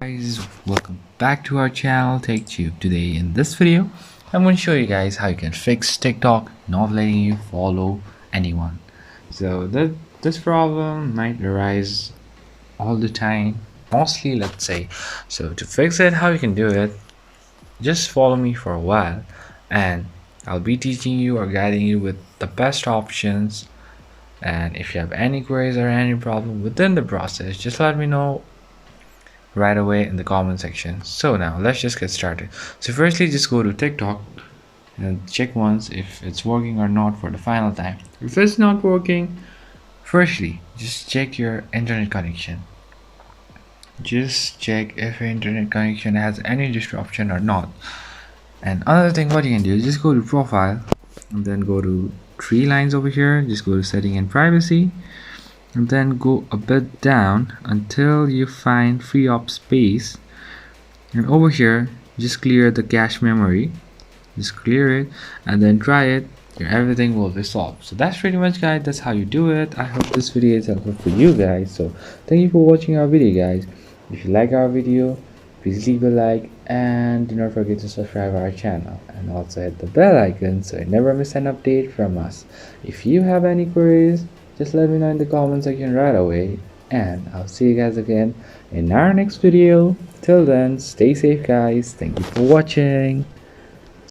Guys, welcome back to our channel TechTube. Today in this video I'm going to show you guys how you can fix TikTok not letting you follow anyone. So this problem might arise all the time, mostly, let's say. So to fix it, how you can do it, just follow me for a while and I'll be teaching you or guiding you with the best options. And if you have any queries or any problem within the process, just let me know right away in the comment section. So now let's just get started. So firstly, just go to TikTok and check once if it's working or not for the final time. If it's not working, firstly just check your internet connection. Just check if your internet connection has any disruption or not. And another thing, what you can do is just go to profile and then go to three lines over here, just go to setting and privacy, and then go a bit down until you find free up space, and over here just clear the cache memory, just clear it and then try it. Everything will be solved. So that's pretty much, guys, that's how you do it. I hope this video is helpful for you guys. So thank you for watching our video, guys. If you like our video, please leave a like and do not forget to subscribe our channel and also hit the bell icon so you never miss an update from us. If you have any queries, just let me know in the comment section right away, and I'll see you guys again in our next video. Till then, stay safe, guys. Thank you for watching.